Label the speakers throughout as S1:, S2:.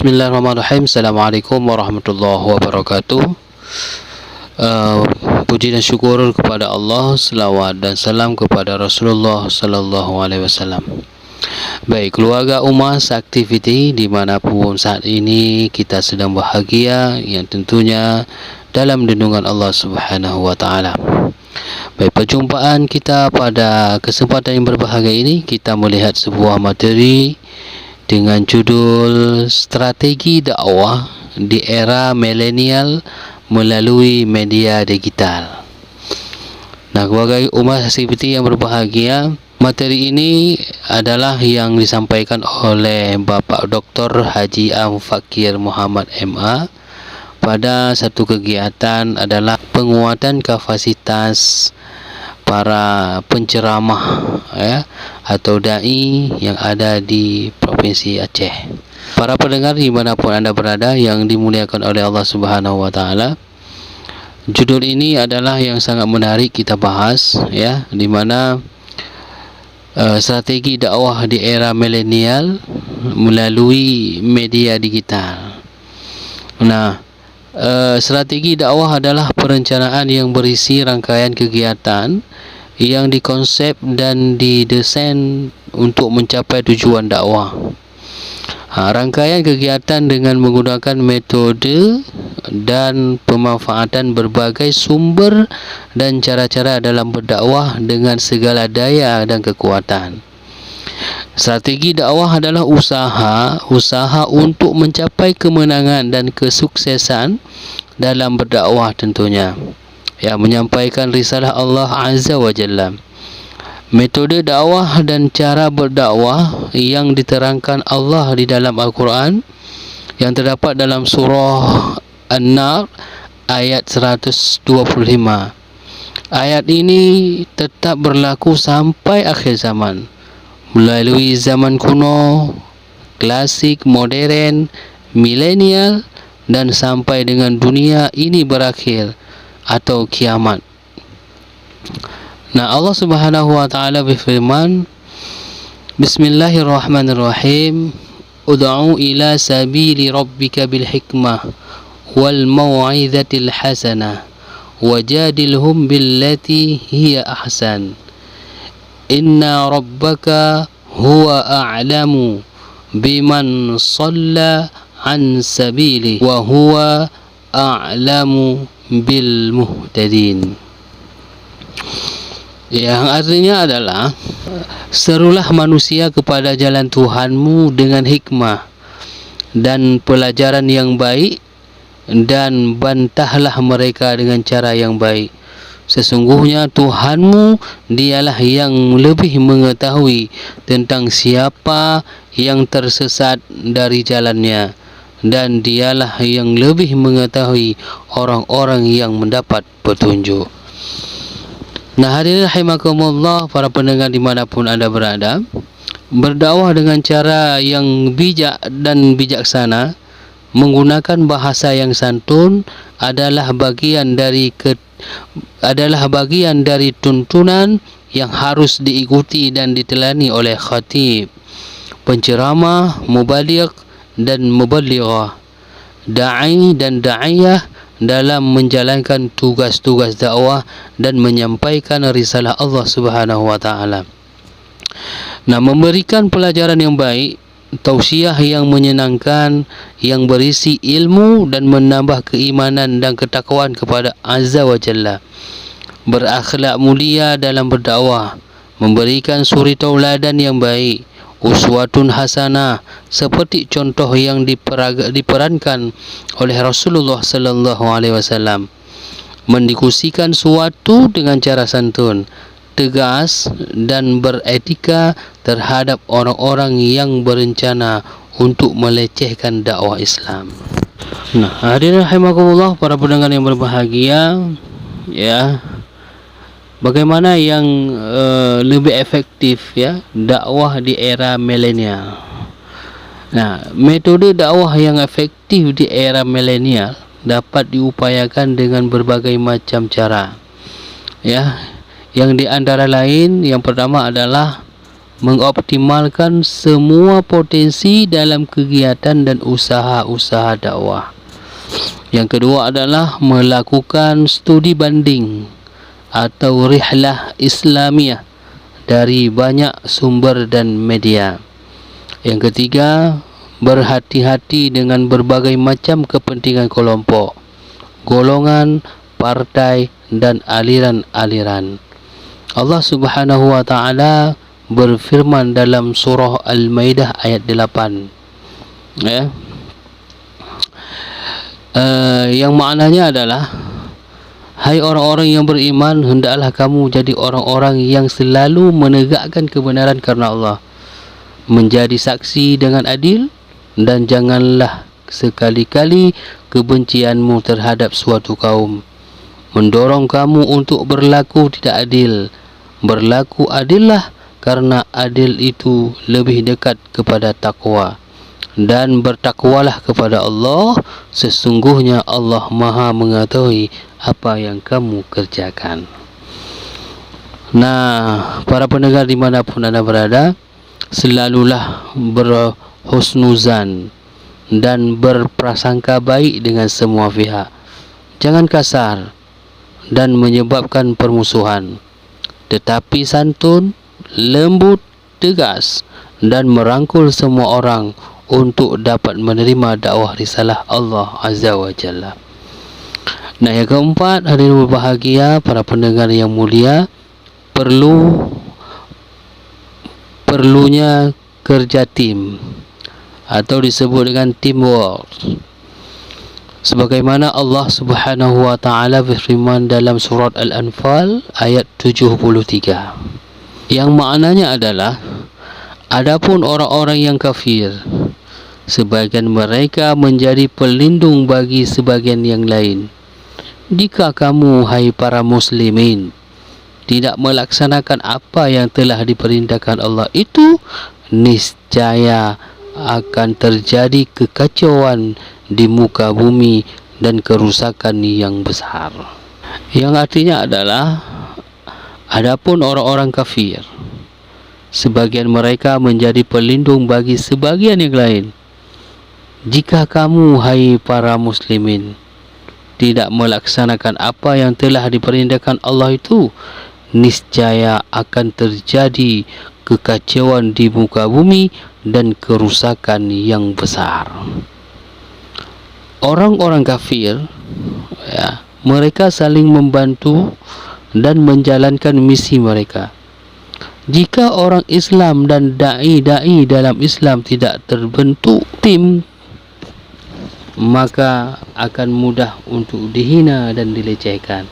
S1: Bismillahirrahmanirrahim. Assalamualaikum warahmatullahi wabarakatuh. Puji dan syukur kepada Allah, selawat dan salam kepada Rasulullah sallallahu alaihi wasallam. Baik, keluarga Umas Aktiviti dimanapun saat ini kita sedang bahagia, yang tentunya dalam lindungan Allah Subhanahu wa taala. Baik, perjumpaan kita pada kesempatan yang berbahagia ini, kita melihat sebuah materi dengan judul Strategi Dakwah di Era Milenial Melalui Media Digital. Nah, keluarga Umas Aktiviti yang berbahagia, materi ini adalah yang disampaikan oleh Bapak Dr. Haji Am Fakir Muhammad MA pada satu kegiatan adalah penguatan kapasitas para penceramah atau dai yang ada di Provinsi Aceh. Para pendengar dimanapun anda berada yang dimuliakan oleh Allah Subhanahu wa taala, judul ini adalah yang sangat menarik kita bahas, di mana strategi dakwah di era milenial melalui media digital. Nah, strategi dakwah adalah perencanaan yang berisi rangkaian kegiatan yang dikonsep dan didesain untuk mencapai tujuan dakwah. Rangkaian kegiatan dengan menggunakan metode dan pemanfaatan berbagai sumber dan cara-cara dalam berdakwah dengan segala daya dan kekuatan. Strategi dakwah adalah usaha untuk mencapai kemenangan dan kesuksesan dalam berdakwah, tentunya menyampaikan risalah Allah Azza wa Jalla. Metode dakwah dan cara berdakwah yang diterangkan Allah di dalam Al-Quran yang terdapat dalam surah An-Nar ayat 125. Ayat ini tetap berlaku sampai akhir zaman, melalui zaman kuno, klasik, modern, milenial, dan sampai dengan dunia ini berakhir atau kiamat. Nah, Allah Subhanahu wa taala berfirman, Bismillahirrahmanirrahim, Ud'u ila sabili rabbika bil hikmah wal mau'izatil hasanah wajadilhum billati hiya ahsan. Inna rabbaka huwa a'lamu biman shalla an sabili wa huwa a'lamu bil muhtadin. Yang artinya adalah, serulah manusia kepada jalan Tuhanmu dengan hikmah dan pelajaran yang baik, dan bantahlah mereka dengan cara yang baik. Sesungguhnya Tuhanmu dialah yang lebih mengetahui tentang siapa yang tersesat dari jalannya, dan dialah yang lebih mengetahui orang-orang yang mendapat petunjuk. Nah, hadirin rahimakumullah, para pendengar dimanapun anda berada, berdakwah dengan cara yang bijak dan bijaksana, menggunakan bahasa yang santun adalah bagian dari tuntunan yang harus diikuti dan ditelani oleh khatib, penceramah, mubaligh dan mubalighah, da'i dan da'iyah dalam menjalankan tugas-tugas dakwah dan menyampaikan risalah Allah Subhanahu wa taala. Nah, memberikan pelajaran yang baik, tausiah yang menyenangkan, yang berisi ilmu dan menambah keimanan dan ketakwaan kepada Azza wa Jalla, berakhlak mulia dalam berdakwah, memberikan suri tauladan yang baik, uswatun hasanah, seperti contoh yang diperankan oleh Rasulullah sallallahu alaihi wasallam, mendiskusikan suatu dengan cara santun, tegas dan beretika terhadap orang-orang yang berencana untuk melecehkan dakwah Islam. Nah, hadirin rahimakumullah, para pendengar yang berbahagia, bagaimana yang lebih efektif dakwah di era milenial. Nah, metode dakwah yang efektif di era milenial dapat diupayakan dengan berbagai macam cara. Yang di antara lain, yang pertama adalah mengoptimalkan semua potensi dalam kegiatan dan usaha-usaha dakwah. Yang kedua adalah melakukan studi banding atau rihlah Islamiah dari banyak sumber dan media. Yang ketiga, berhati-hati dengan berbagai macam kepentingan kelompok, golongan, partai dan aliran-aliran. Allah Subhanahu wa taala berfirman dalam surah Al-Maidah ayat 8, ya. Yang maknanya adalah, hai orang-orang yang beriman, hendaklah kamu jadi orang-orang yang selalu menegakkan kebenaran karena Allah, menjadi saksi dengan adil, dan janganlah sekali-kali kebencianmu terhadap suatu kaum mendorong kamu untuk berlaku tidak adil. Berlaku adillah, karena adil itu lebih dekat kepada takwa. Dan bertakwalah kepada Allah, sesungguhnya Allah Maha mengetahui apa yang kamu kerjakan. Nah, para pendengar dimanapun anda berada, selalulah berhusnuzan dan berprasangka baik dengan semua pihak. Jangan kasar dan menyebabkan permusuhan, tetapi santun, lembut, tegas dan merangkul semua orang untuk dapat menerima dakwah risalah Allah Azza wa Jalla. Nah, yang keempat, hadirin berbahagia, para pendengar yang mulia, perlunya kerja tim atau disebut dengan teamwork. Sebagaimana Allah Subhanahu wa taala berfirman dalam surat Al-Anfal ayat 73, yang maknanya adalah, adapun orang-orang yang kafir, sebagian mereka menjadi pelindung bagi sebagian yang lain. Jika kamu, hai para muslimin, tidak melaksanakan apa yang telah diperintahkan Allah itu, niscaya akan terjadi kekacauan di muka bumi dan kerusakan yang besar. Yang artinya adalah, adapun orang-orang kafir, sebagian mereka menjadi pelindung bagi sebagian yang lain. Jika kamu, hai para muslimin, tidak melaksanakan apa yang telah diperintahkan Allah itu, niscaya akan terjadi kekacauan di muka bumi dan kerusakan yang besar. Orang-orang kafir, ya, mereka saling membantu dan menjalankan misi mereka. Jika orang Islam dan dai-dai dalam Islam tidak terbentuk tim, maka akan mudah untuk dihina dan dilecehkan.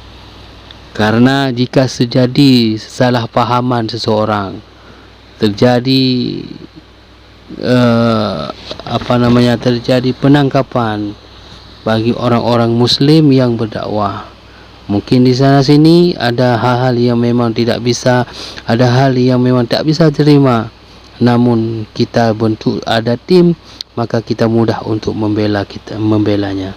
S1: Karena jika terjadi salah pahaman seseorang, terjadi terjadi penangkapan bagi orang-orang muslim yang berdakwah, mungkin di sana sini ada hal-hal yang memang tidak bisa, ada hal yang memang tak bisa terima, namun kita bentuk ada tim, maka kita mudah untuk membelanya.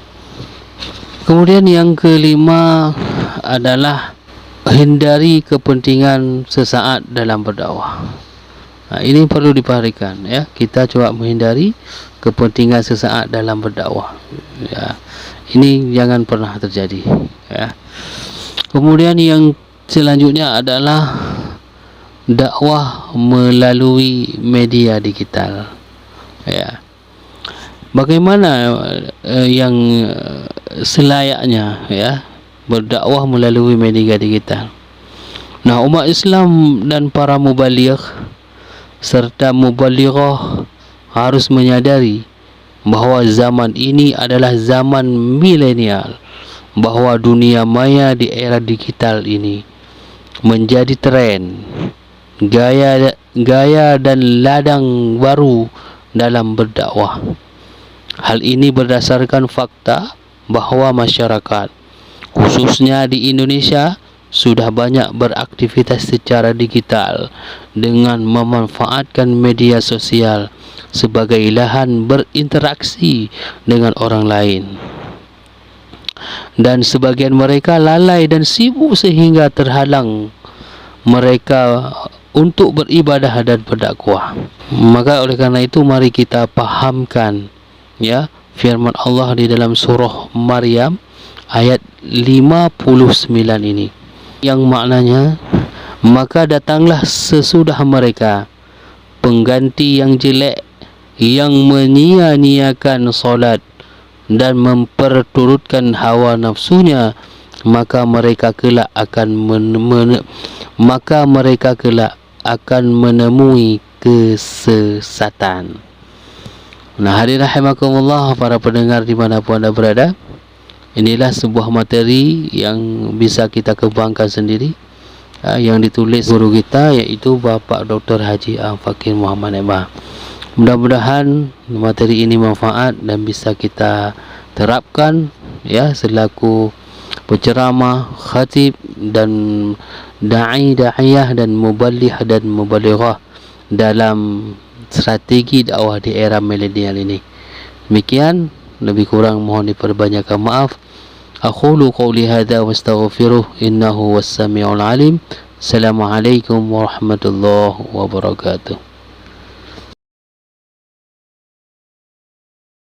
S1: Kemudian yang kelima adalah hindari kepentingan sesaat dalam berdakwah. Nah, ini perlu diperhatikan, ya. Kita coba menghindari kepentingan sesaat dalam berdakwah, ya. Ini jangan pernah terjadi, ya. Kemudian yang selanjutnya adalah dakwah melalui media digital, ya. Bagaimana yang selayaknya, ya, berdakwah melalui media digital? Nah, umat Islam dan para mubaligh serta mubalighah harus menyadari bahawa zaman ini adalah zaman milenial, bahawa dunia maya di era digital ini menjadi tren, gaya dan ladang baru dalam berdakwah. Hal ini berdasarkan fakta bahawa masyarakat, khususnya di Indonesia, sudah banyak beraktivitas secara digital dengan memanfaatkan media sosial sebagai lahan berinteraksi dengan orang lain. Dan sebagian mereka lalai dan sibuk sehingga terhalang mereka untuk beribadah dan berdakwah. Maka oleh karena itu mari kita pahamkan ya firman Allah di dalam surah Maryam ayat 59 ini, yang maknanya, maka datanglah sesudah mereka pengganti yang jelek yang menyia-nyiakan solat dan memperturutkan hawa nafsunya, maka mereka kelak akan menemui kesesatan. Nah, hadirin rahimakumullah, para pendengar dimanapun anda berada, inilah sebuah materi yang bisa kita kembangkan sendiri, yang ditulis guru kita, iaitu Bapak Dr. Haji Fakir Muhammad Ebah. Mudah-mudahan materi ini manfaat dan bisa kita terapkan ya selaku penceramah, khatib dan da'iyah dan muballigh dan mubalighah dalam strategi dakwah di era milenial ini. Demikian, lebih kurang mohon diperbanyakkan maaf. Aqulu qawli hadza wa astaghfiruh innahu was-sami'ul alim. Assalamualaikum warahmatullahi wabarakatuh.